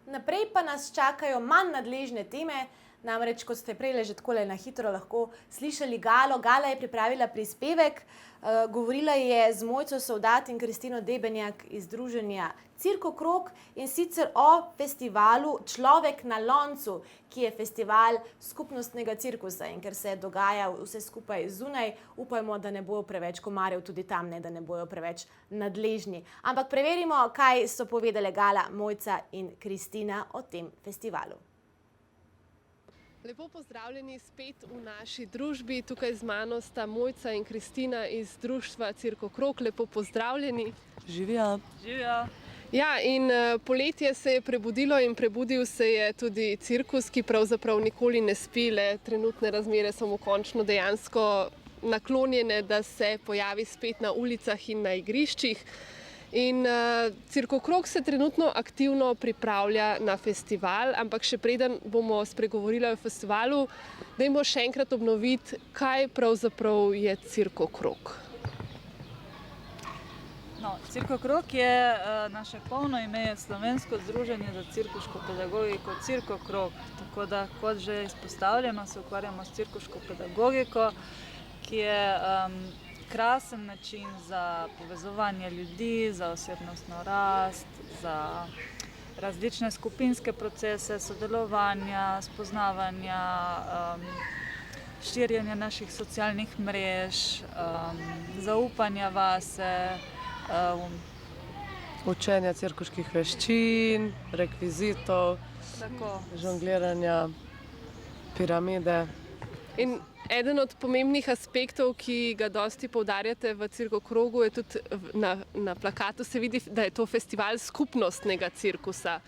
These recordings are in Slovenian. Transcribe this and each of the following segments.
Naprej pa nas čakajo manj nadležne teme, namreč, kot ste prej že takole na hitro lahko slišali Galo. Gala je pripravila prispevek, govorila je z Mojco Sovdat in Kristino Debenjak iz združenja Cirkokrog, in sicer o festivalu Človek na loncu, ki je festival skupnostnega cirkusa, in ker se dogaja vse skupaj zunaj, upajmo, da ne bojo preveč komarjev tudi tam, ne, da ne bojo preveč nadležni. Ampak preverimo, kaj so povedale Gala, Mojca in Kristina o tem festivalu. Lepo pozdravljeni spet v naši družbi. Tukaj z mano sta Mojca in Kristina iz društva Cirkokrog. Lepo pozdravljeni. Živijo. Živijo. Ja, in poletje se je prebudilo in prebudil se je tudi cirkus, ki pravzaprav nikoli ne spi, le trenutne razmere so mu končno dejansko naklonjene, da se pojavi spet na ulicah in na igriščih. In Cirkokrog se trenutno aktivno pripravlja na festival, ampak še preden bomo spregovorili o festivalu, dajmo še enkrat obnoviti, kaj pravzaprav je Cirkokrog. No, Cirkokrog je naše polno ime, Slovensko združenje za cirkuško pedagogiko Cirkokrog. Tako da, kot že izpostavljeno, se ukvarjamo s cirkuško pedagogiko, ki je krasen način za povezovanje ljudi, za osebnostno rast, za različne skupinske procese, sodelovanja, spoznavanja, širjenja naših socialnih mrež, zaupanja vase, Učenja cirkuških veščin, rekvizitov, žongliranja, piramide. In eden od pomembnih aspektov, ki ga dosti poudarjate v Cirkokrogu, je tudi na plakatu se vidi, da je to festival skupnostnega cirkusa.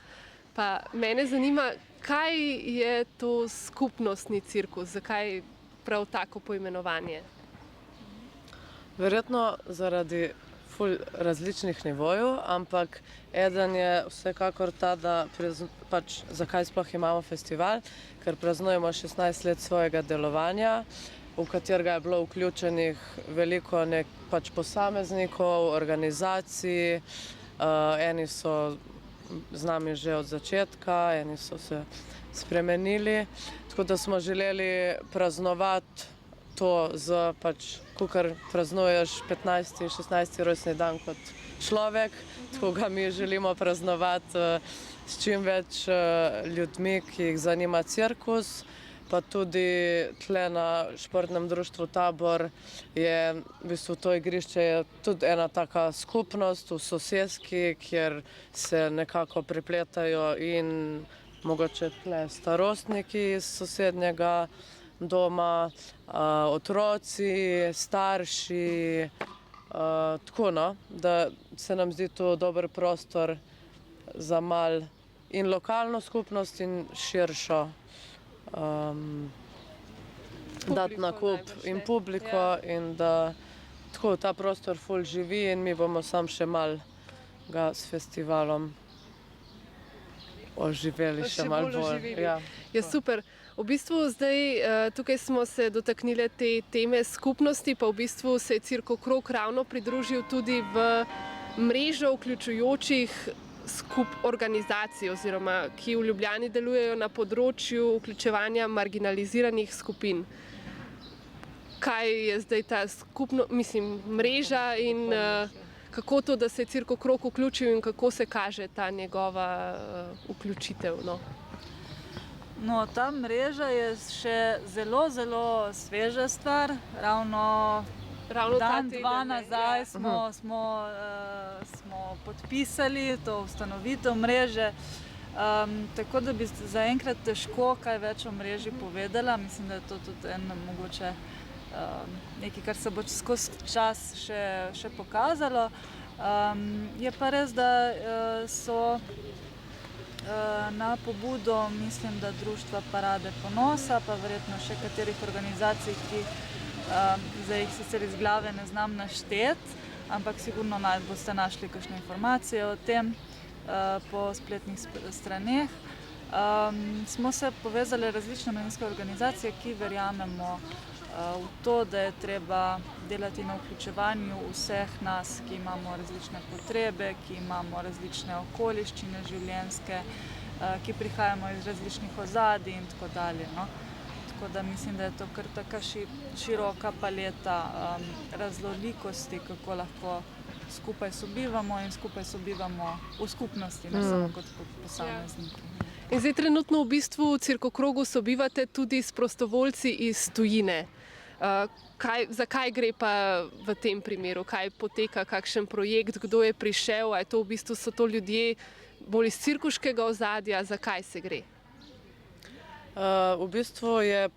Pa mene zanima, kaj je to skupnostni cirkus, zakaj prav tako poimenovanje? Verjetno zaradi ful različnih nivojev, ampak eden je vsekakor ta, da zakaj sploh imamo festival, ker praznujemo 16 let svojega delovanja, v katerega je bilo vključenih veliko posameznikov, organizacij, eni so z nami že od začetka, eni so se spremenili, tako da smo želeli praznovati to z kakor praznuješ 15. 16. rojstni dan kot človek, tako ga mi želimo praznovati s čim več ljudmi, ki jih zanima cirkus, pa tudi tle na športnem društvu Tabor je v bistvu to igrišče je tudi ena taka skupnost v soseski, kjer se nekako prepletajo in mogoče tle starostniki iz sosednjega doma, otroci, starši, tako no, da se nam zdi to dober prostor za malo in lokalno skupnost in širšo dati na kup in publiko in da tako ta prostor ful živi in mi bomo samo še malo ga s festivalom oživeli še malo bolj. Ja, super. V bistvu zdaj tukaj smo se dotaknili te teme skupnosti, pa v bistvu se je Cirkokrog ravno pridružil tudi v mrežo vključujočih organizacij, oziroma ki v Ljubljani delujejo na področju vključevanja marginaliziranih skupin. Kaj je zdaj ta mreža in kako to, da se je Cirkokrog vključil in kako se kaže ta njegova vključitev? No, ta mreža je še zelo, zelo sveža stvar. Ravno dan, dva nazaj smo podpisali to ustanovitev mreže. Tako da bi zaenkrat težko kaj več o mreži povedala. Mislim, da je to tudi mogoče nekaj, kar se bo skozi čas še pokazalo. Je pa res, da so na pobudo, mislim, da društva Parade ponosa, pa verjetno še katerih organizacij, ki zdaj jih sicer iz glave ne znam našteti, ampak sigurno boste našli kakšne informacije o tem po spletnih straneh. Smo se povezali različne mladinske organizacije, ki verjamemo v to, da je treba delati na vključevanju vseh nas, ki imamo različne potrebe, ki imamo različne okoliščine življenjske, ki prihajamo iz različnih ozadij in tako dalje. No. Tako da mislim, da je to kar taka široka paleta raznolikosti, kako lahko skupaj sobivamo in skupaj sobivamo v skupnosti, ne samo kot posamezniki. In zdaj trenutno v bistvu v Cirkokrogu sobivate tudi s prostovoljci iz tujine. Zakaj gre pa v tem primeru? Kaj poteka, kakšen projekt, kdo je prišel? A je to v bistvu, so to ljudje bolj iz cirkuškega ozadja? Zakaj se gre? V bistvu je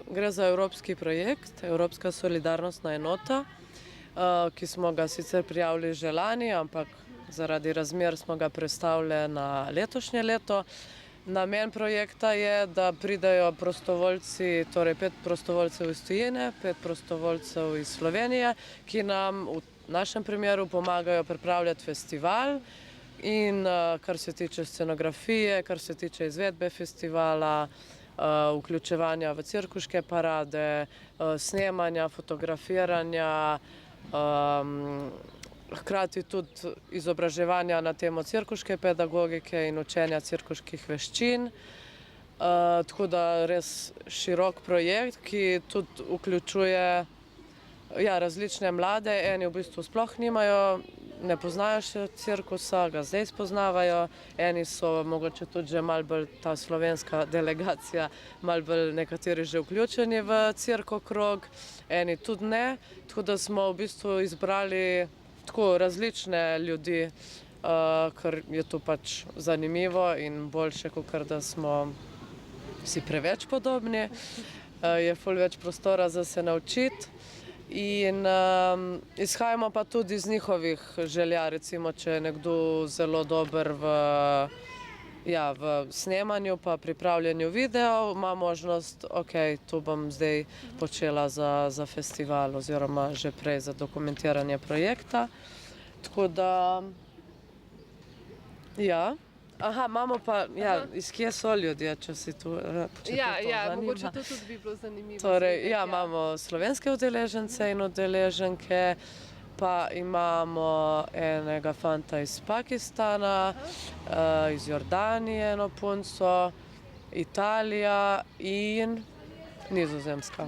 gre za evropski projekt, Evropska solidarnostna enota, ki smo ga sicer prijavili že lani, ampak zaradi razmer smo ga prestavili na letošnje leto. Namen projekta je, da pridejo prostovoljci, torej 5 prostovoljcev iz tujine, 5 prostovoljcev iz Slovenije, ki nam v našem primeru pomagajo pripravljati festival in kar se tiče scenografije, kar se tiče izvedbe festivala, vključevanja v cirkuške parade, snemanja, fotografiranja, hkrati tudi izobraževanja na temo cirkuške pedagogike in učenja cirkuških veščin. Tako da res širok projekt, ki tudi vključuje različne mlade. Eni v bistvu sploh ne poznajo še cirkusa, ga zdaj spoznavajo. Eni so mogoče tudi že malo bolj ta slovenska delegacija, malo bolj nekateri že vključeni v Cirkokrog, eni tudi ne. Tako da smo v bistvu izbrali tako različne ljudi, ker je to pač zanimivo in boljše, kot da smo si preveč podobni. Je ful več prostora za se naučiti in izhajamo pa tudi iz njihovih želja. Recimo, če je nekdo zelo dober v snemanju pa pripravljanju videov, ima možnost, to bom zdaj počela za festival oziroma že prej za dokumentiranje projekta. Tako da, imamo pa, iz kje so ljudje, če si tu zanima. Mogoče to tudi bi bilo zanimivo. Torej, imamo slovenske udeležence in udeleženke, pa imamo enega fanta iz Pakistana, iz Jordanije eno punco, Italija in Nizozemska.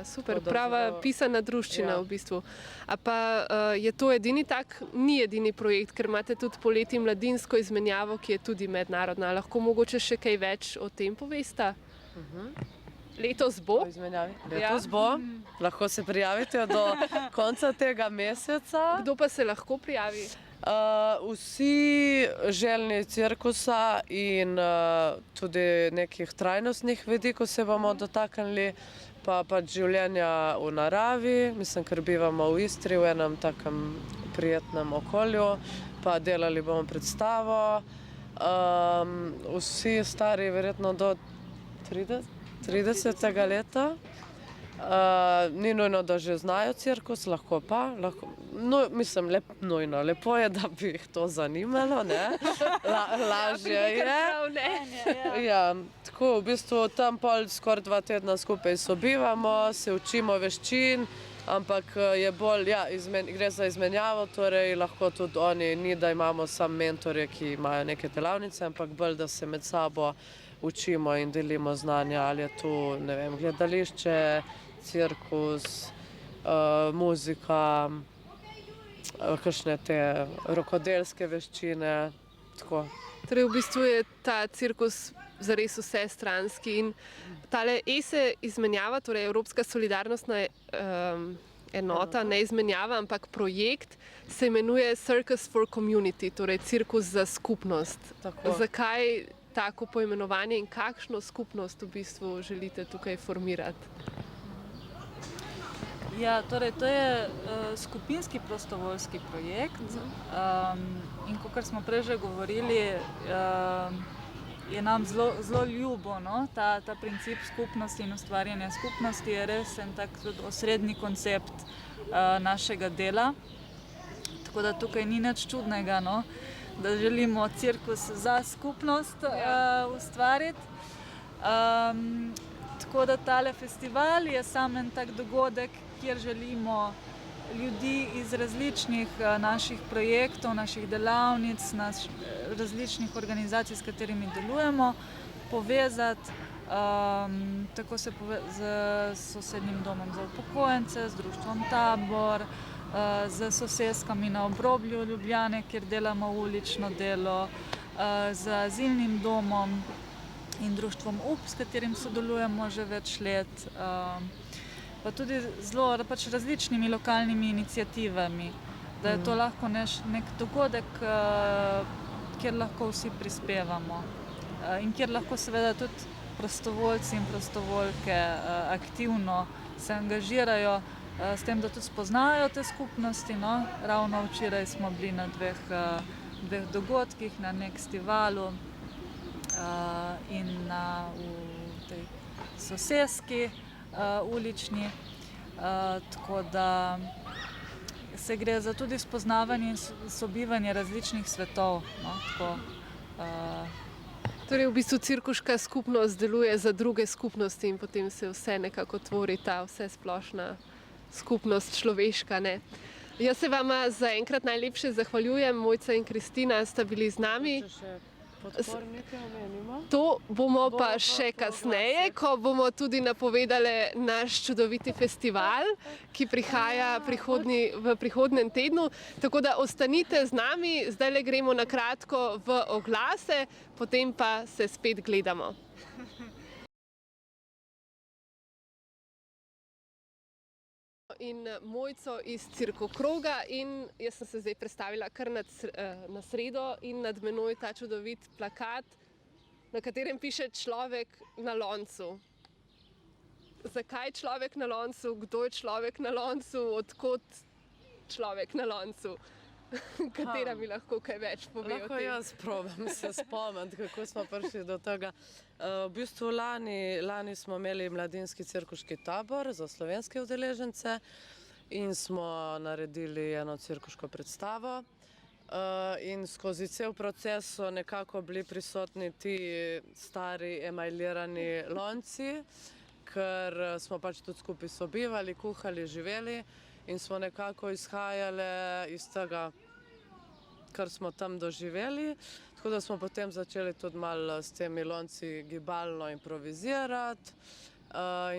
Super, prava pisana druščina v bistvu. A pa je to ni edini projekt, ker imate tudi poleti mladinsko izmenjavo, ki je tudi mednarodna. Lahko mogoče še kaj več o tem povesta? Letos bo? Letos bo. Lahko se prijavite do konca tega meseca. Kdo pa se lahko prijavi? Vsi željni cirkusa in tudi nekih trajnostnih vidikov se bomo dotaknili, pa pač življenja v naravi. Mislim, ker bivamo v Istri v enem takem prijetnem okolju, pa delali bomo predstavo. Vsi stari verjetno do 30. leta. Ni nujno, da že znajo cirkus, lahko pa. Mislim, nujno. Lepo je, da bi jih to zanimalo, ne? Lažje je. Tako v bistvu tam pol skoraj 2 tedna skupaj sobivamo, se učimo veščin, ampak je bolj, gre za izmenjavo, torej lahko tudi oni, ni da imamo samo mentorje, ki imajo neke delavnice, ampak bolj, da se med sabo učimo in delimo znanja, ali je tu, ne vem, gledališče, cirkus, muzika, kakšne te rokodelske veščine, tako. Torej v bistvu je ta cirkus zares vsestranski in tale ESE izmenjava, torej Evropska solidarnostna enota, ne izmenjava, ampak projekt se imenuje Circus for Community, torej cirkus za skupnost. Tako. Zakaj tako poimenovanje in kakšno skupnost v bistvu želite tukaj formirati? Torej to je skupinski prostovoljski projekt in kakor smo prej že govorili, je nam zelo ljubo, no? Ta princip skupnosti in ustvarjanja skupnosti je res en tak osrednji koncept našega dela. Tako da tukaj ni nič čudnega, no? Da želimo cirkus za skupnost ustvariti. Tako da tale festival je sam en tak dogodek, kjer želimo ljudi iz različnih naših projektov, naših delavnic, različnih organizacij, s katerimi delujemo, povezati. Tako se z sosednjim domom za upokojence, z društvom Tabor, z soseskami na obrobju Ljubljane, kjer delamo ulično delo, z azilnim domom in društvom UP, s katerim sodelujemo že več let, pa tudi zelo različnimi lokalnimi iniciativami, da je to lahko nek dogodek, kjer lahko vsi prispevamo in kjer lahko seveda tudi prostovoljci in prostovoljke aktivno se angažirajo s tem, da tudi spoznajo te skupnosti. No. Ravno včeraj smo bili na dveh dogodkih, na Nextivalu in v tej soseski ulični. Tako da se gre za tudi spoznavanje in sobivanje različnih svetov. No. Tako, Torej v bistvu cirkuška skupnost deluje za druge skupnosti in potem se vse nekako tvori ta vsesplošna skupnost človeška, ne? Jaz se vama zaenkrat najlepše zahvaljujem, Mojca in Kristina sta bili z nami. Podpornike omenimo. To bomo pa še kasneje, ko bomo tudi napovedali naš čudoviti festival, ki prihaja v prihodnjem tednu. Tako da ostanite z nami, zdajle gremo na kratko v oglase, potem pa se spet gledamo. In Mojco iz Cirkokroga in jaz sem se zdaj predstavila kar na sredo in nad menoj ta čudovit plakat, na katerem piše človek na loncu. Zakaj človek na loncu, kdo je človek na loncu, odkot človek na loncu? Katera mi lahko kaj več pove o tem? Lahko jaz probam se spomniti, kako smo prišli do tega. V bistvu lani smo imeli mladinski cirkuški tabor za slovenske udeležence in smo naredili eno cirkuško predstavo. In skozi cel proces so nekako bili prisotni ti stari emajlirani lonci, ker smo pač tudi skupaj sobivali, kuhali, živeli in smo nekako izhajali iz tega, kar smo tam doživeli. Tako da smo potem začeli tudi malo s temi lonci gibalno improvizirati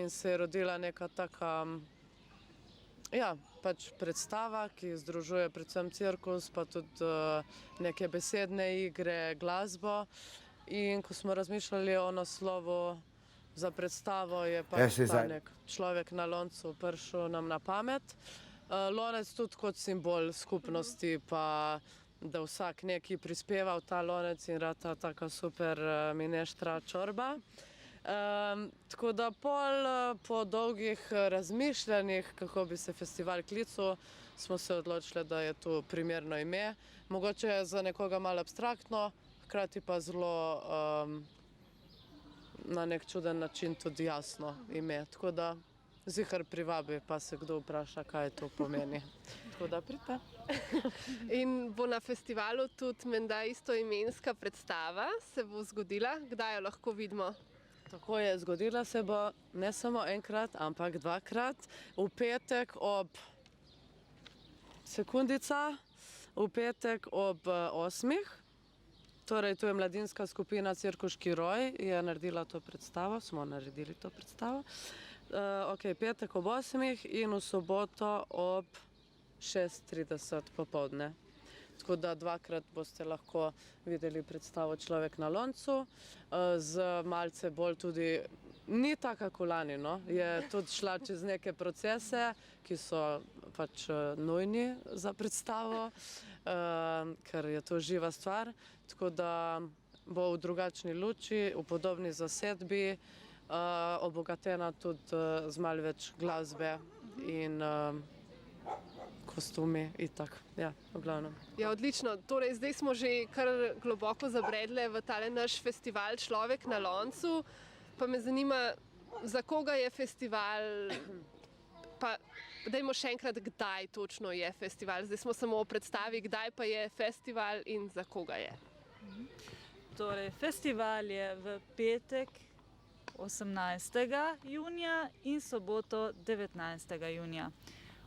in se je rodila neka taka pač predstava, ki združuje predvsem cirkus, pa tudi neke besedne igre, glasbo. In ko smo razmišljali o naslovu za predstavo, je pač ta nek človek na loncu prišel nam na pamet. Lonec tudi kot simbol skupnosti, pa da vsak neki prispeva v ta lonec in rata taka super mineštra čorba. Tako da po dolgih razmišljanjih, kako bi se festival klical, smo se odločili, da je to primerno ime. Mogoče je za nekoga malo abstraktno, hkrati pa zelo na nek čuden način tudi jasno ime. Tako da zihar privabi, pa se kdo vpraša, kaj to pomeni. Tako da pridite. In bo na festivalu tudi menda istoimenska predstava, se bo zgodila, kdaj jo lahko vidimo? Tako je, zgodila se bo ne samo enkrat, ampak dvakrat. V petek v petek ob 8. Torej, to je mladinska skupina Cirkuški roj, je naredila to predstavo, smo naredili to predstavo. Petek ob 8 in v soboto ob 6:30 popoldne. Tako da dvakrat boste lahko videli predstavo Človek na loncu, z malce bolj tudi, ni taka kot lani, no, je tudi šla čez neke procese, ki so pač nujni za predstavo, ker je to živa stvar, tako da bo v drugačni luči, v podobni zasedbi, obogatena tudi z malo več glasbe in kostumi itak, ja, v glavnem. Ja, odlično. Torej, zdaj smo že kar globoko zabredle v tale naš festival Človek na loncu, pa me zanima, za koga je festival, pa dajmo še enkrat, kdaj točno je festival. Zdaj smo samo o predstavi, kdaj pa je festival in za koga je. Torej, festival je v petek 18. junija in soboto 19. junija.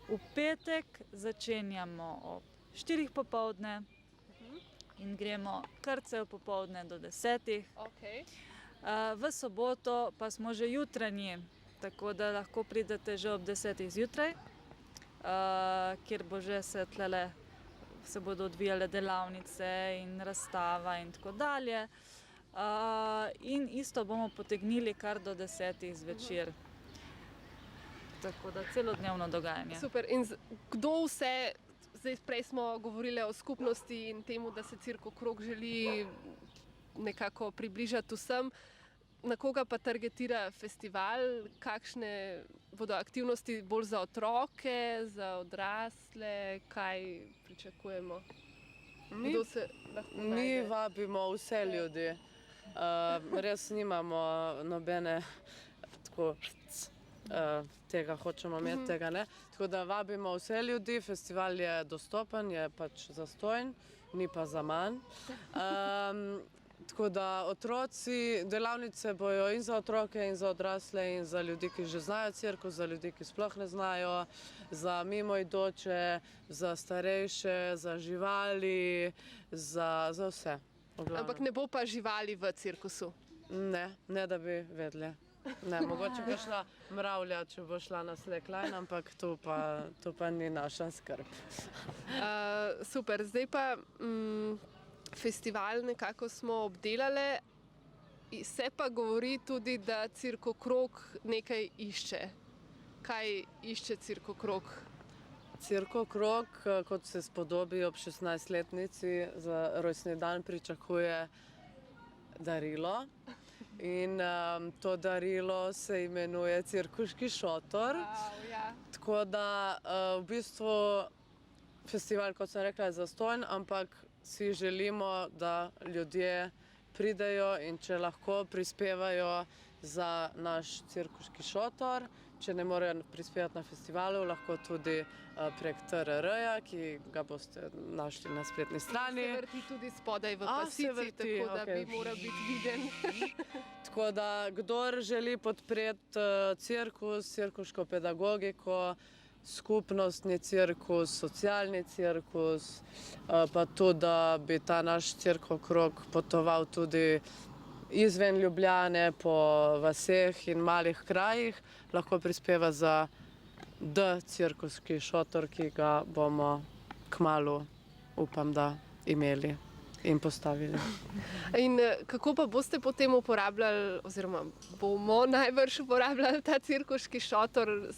V petek začenjamo ob 4 popoldne in gremo kar cel popoldne do 10. Okay. V soboto pa smo že jutranji, tako da lahko pridete že ob 10 zjutraj, kjer bo že se bodo odvijale delavnice in razstava in tako dalje. In isto bomo potegnili kar do 10 zvečer. Tako da celodnevno dogajanje. Super. In kdo vse, zdaj prej smo govorili o skupnosti in temu, da se Cirkokrog želi nekako približati vsem. Na koga pa targetira festival? Kakšne bodo aktivnosti bolj za otroke, za odrasle? Kaj pričakujemo? Mi vabimo vse ljudi. Res nimamo nobene tako tega hočemo imeti, tega ne. Tako da vabimo vse ljudi, festival je dostopen, je pač zastonj, ni pa za manj. Tako da otroci, delavnice bojo in za otroke, in za odrasle, in za ljudi, ki že znajo cirkus, za ljudi, ki sploh ne znajo, za mimoidoče, za starejše, za živali, za vse. Ampak ne bo pa živali v cirkusu? Ne da bi vedeli. Ne, mogoče bo šla mravlja, če bo šla na slackline, ampak to pa ni naša skrb. Super, zdaj pa festival nekako smo obdelali, se pa govori tudi, da Cirkokrog nekaj išče. Kaj išče Cirkokrog? Cirkokrog, kot se spodobi ob 16-letnici za rojstni dan, pričakuje darilo. In to darilo se imenuje Cirkuški šotor. Tako da v bistvu festival, kot sem rekla, je zastonj, ampak si želimo, da ljudje pridejo in če lahko prispevajo za naš cirkuški šotor. Če ne morejo prispevati na festivalu, lahko tudi prek TRR-ja, ki ga boste našli na spletni strani. Se vrti tudi spodaj v pasici, tako da bi moral biti viden. Tako da, kdor želi podpreti cirkus, cirkuško pedagogiko, skupnostni cirkus, socialni cirkus, pa tudi, da bi ta naš Cirkokrog potoval tudi izven Ljubljane, po vaseh in malih krajih, lahko prispeva za cirkuški šotor, ki ga bomo kmalu, upam, da imeli in postavili. In kako pa boste potem uporabljali, oziroma bomo najbrž uporabljali ta cirkuški šotor?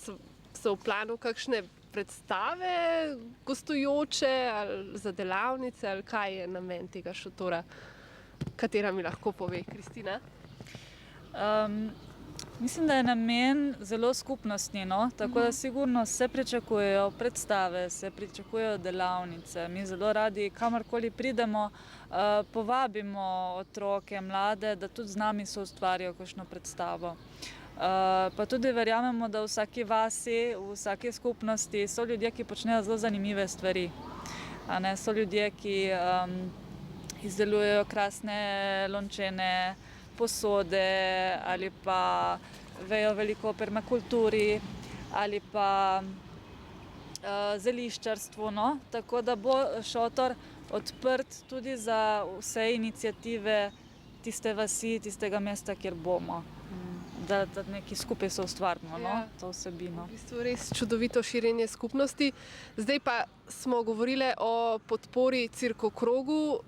So v planu kakšne predstave gostujoče ali za delavnice, ali kaj je namen tega šotora? Katera mi lahko pove, Kristina? Mislim, da je namen zelo skupnostni, no? Tako da sigurno se pričakujejo predstave, se pričakujejo delavnice. Mi zelo radi, kamorkoli pridemo, povabimo otroke, mlade, da tudi z nami soustvarijo kakšno predstavo. Pa tudi verjamemo, da v vsaki vasi, v vsaki skupnosti so ljudje, ki počnejo zelo zanimive stvari. So ljudje, ki izdelujejo krasne lončene posode ali pa vejo veliko o permakulturi ali pa zeliščarstvu. Tako da bo šotor odprt tudi za vse iniciative tiste vasi, tistega mesta, kjer bomo. Da nekaj skupaj soustvarimo, to vsebino. V bistvu res čudovito širjenje skupnosti. Zdaj pa smo govorili o podpori Cirkokrogu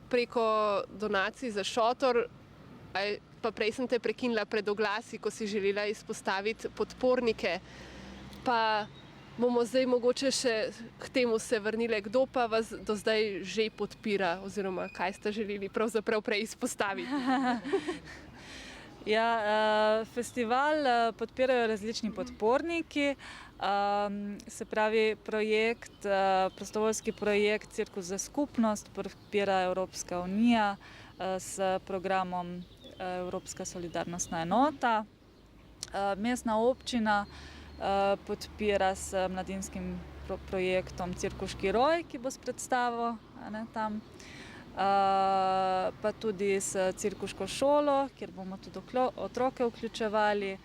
preko donacij za šotor, pa prej sem te prekinila pred oglasi, ko si želela izpostaviti podpornike. Pa bomo zdaj mogoče še k temu se vrnili. Kdo pa vas do zdaj že podpira, oziroma kaj ste želeli pravzaprav prej izpostaviti? Festival podpirajo različni podporniki, se pravi prostovoljski projekt Cirkus za skupnost podpira Evropska unija s programom Evropska solidarnostna enota. Mestna občina podpira s mladinskim projektom Cirkuški roj, ki bo s predstavo tam. Pa tudi s cirkuško šolo, kjer bomo tudi otroke vključevali.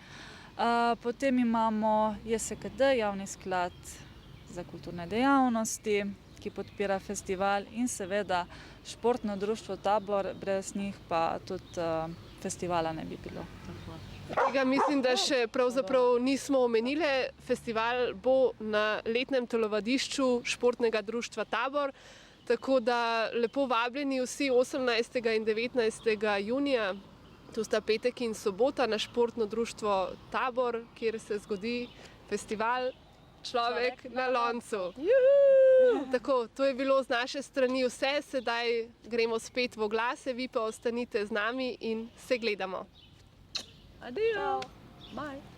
Potem imamo JSKD, Javni sklad za kulturne dejavnosti, ki podpira festival, in seveda športno društvo Tabor, brez njih pa tudi festivala ne bi bilo. Tega mislim, da še pravzaprav nismo omenili. Festival bo na letnem telovadišču športnega društva Tabor, tako da lepo vabljeni vsi 18. in 19. junija, to sta petek in sobota, na športno društvo Tabor, kjer se zgodi festival Človek na loncu. Tako, to je bilo z naše strani vse, sedaj gremo spet v oglase, vi pa ostanite z nami in se gledamo. Adijo! Bye!